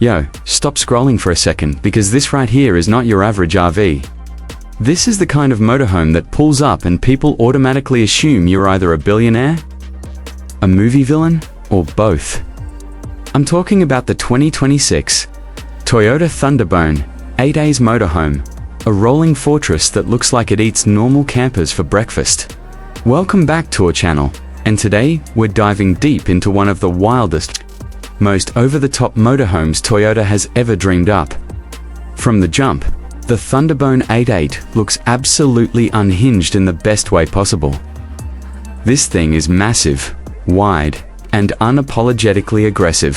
Yo, stop scrolling for a second, because this right here is not your average RV. This is the kind of motorhome that pulls up and people automatically assume you're either a billionaire, a movie villain, or both. I'm talking about the 2026 Toyota Thunderbone 8A's motorhome, a rolling fortress that looks like it eats normal campers for breakfast. Welcome back to our channel, and today we're diving deep into one of the wildest, most over-the-top motorhomes Toyota has ever dreamed up. From the jump, the Thunderbone 8.8 looks absolutely unhinged in the best way possible. This thing is massive, wide, and unapologetically aggressive.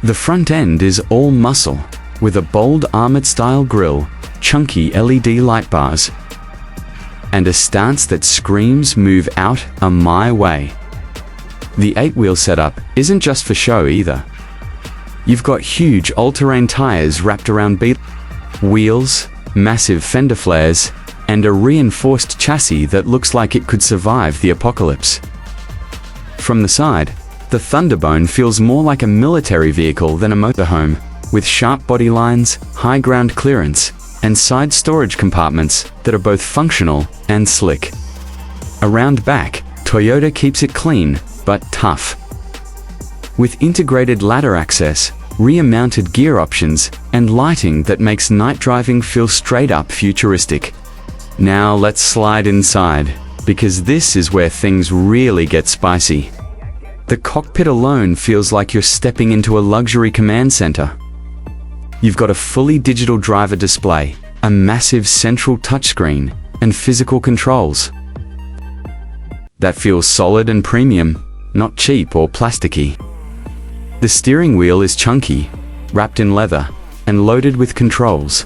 The front end is all muscle, with a bold armored-style grille, chunky LED light bars, and a stance that screams "move out a my way." The 8-wheel setup isn't just for show either. You've got huge all-terrain tires wrapped around wheels, massive fender flares, and a reinforced chassis that looks like it could survive the apocalypse. From the side, the Thunderbone feels more like a military vehicle than a motorhome, with sharp body lines, high ground clearance, and side storage compartments that are both functional and slick. Around back, Toyota keeps it clean, but tough. With integrated ladder access, rear-mounted gear options, and lighting that makes night driving feel straight-up futuristic. Now let's slide inside, because this is where things really get spicy. The cockpit alone feels like you're stepping into a luxury command center. You've got a fully digital driver display, a massive central touchscreen, and physical controls. That feels solid and premium, not cheap or plasticky. The steering wheel is chunky, wrapped in leather, and loaded with controls.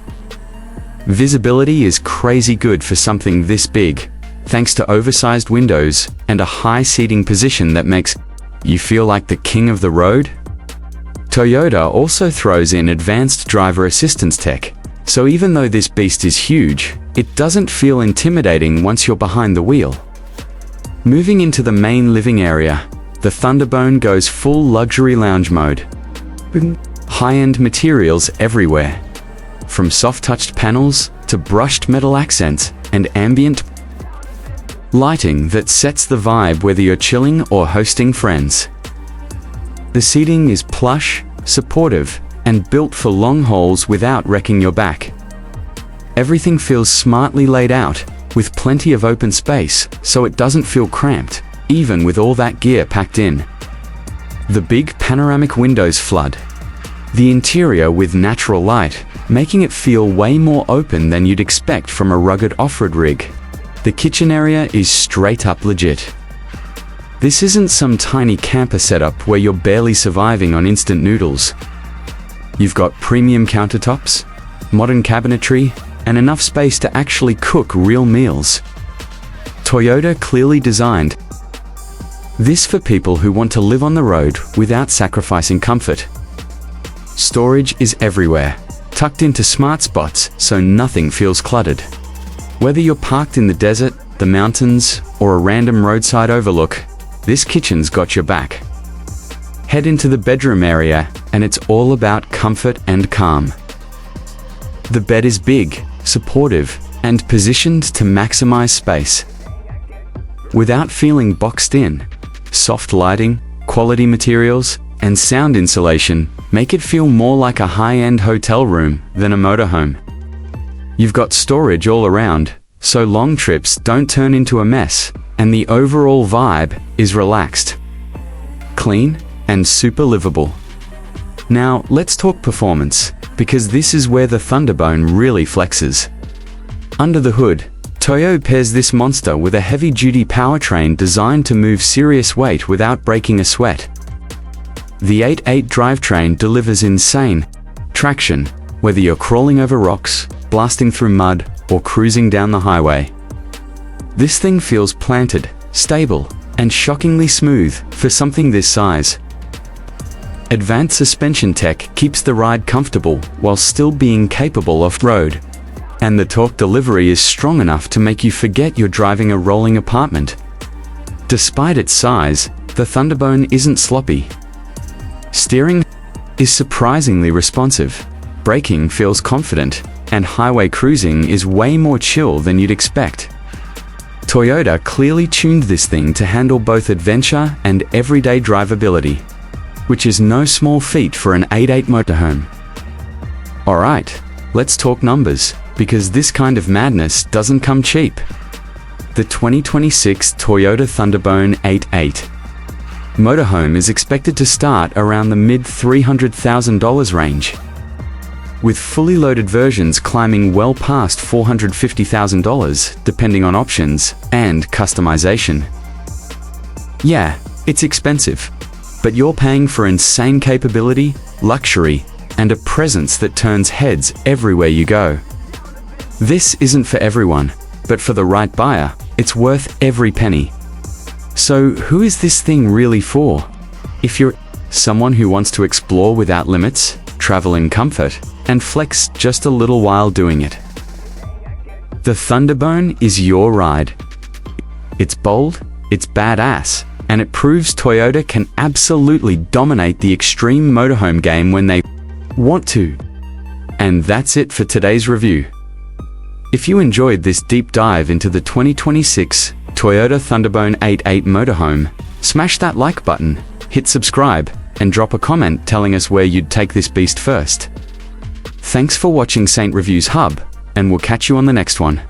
Visibility is crazy good for something this big, thanks to oversized windows and a high seating position that makes you feel like the king of the road. Toyota also throws in advanced driver assistance tech, so even though this beast is huge, it doesn't feel intimidating once you're behind the wheel. Moving into the main living area, the Thunderbone goes full luxury lounge mode. High-end materials everywhere, from soft-touched panels to brushed metal accents and ambient lighting that sets the vibe whether you're chilling or hosting friends. The seating is plush, supportive, and built for long hauls without wrecking your back. Everything feels smartly laid out, with plenty of open space, so it doesn't feel cramped, even with all that gear packed in. The big panoramic windows flood the interior with natural light, making it feel way more open than you'd expect from a rugged off-road rig. The kitchen area is straight up legit. This isn't some tiny camper setup where you're barely surviving on instant noodles. You've got premium countertops, modern cabinetry, and enough space to actually cook real meals. Toyota clearly designed this for people who want to live on the road without sacrificing comfort. Storage is everywhere, tucked into smart spots so nothing feels cluttered. Whether you're parked in the desert, the mountains, or a random roadside overlook, this kitchen's got your back. Head into the bedroom area, and it's all about comfort and calm. The bed is big, supportive, and positioned to maximize space. Without feeling boxed in, soft lighting, quality materials, and sound insulation make it feel more like a high-end hotel room than a motorhome. You've got storage all around, so long trips don't turn into a mess, and the overall vibe is relaxed, clean, and super livable. Now, let's talk performance, because this is where the Thunderbone really flexes. Under the hood, Toyota pairs this monster with a heavy-duty powertrain designed to move serious weight without breaking a sweat. The 8.8 drivetrain delivers insane traction, whether you're crawling over rocks, blasting through mud, or cruising down the highway. This thing feels planted, stable, and shockingly smooth for something this size. Advanced suspension tech keeps the ride comfortable while still being capable off-road. And the torque delivery is strong enough to make you forget you're driving a rolling apartment. Despite its size, the Thunderbone isn't sloppy. Steering is surprisingly responsive. Braking feels confident, and highway cruising is way more chill than you'd expect. Toyota clearly tuned this thing to handle both adventure and everyday drivability, which is no small feat for an 8.8 motorhome. Alright, let's talk numbers, because this kind of madness doesn't come cheap. The 2026 Toyota Thunderbone 8.8 motorhome is expected to start around the mid-$300,000 range, with fully loaded versions climbing well past $450,000 depending on options and customization. Yeah, it's expensive, but you're paying for insane capability, luxury, and a presence that turns heads everywhere you go. This isn't for everyone, but for the right buyer, it's worth every penny. So who is this thing really for? If you're someone who wants to explore without limits, travel in comfort, and flex just a little while doing it, the Thunderbone is your ride. It's bold, it's badass, and it proves Toyota can absolutely dominate the extreme motorhome game when they want to. And that's it for today's review. If you enjoyed this deep dive into the 2026 Toyota Thunderbone 8.8 motorhome, smash that like button, hit subscribe, and drop a comment telling us where you'd take this beast first. Thanks for watching Saint Reviews Hub, and we'll catch you on the next one.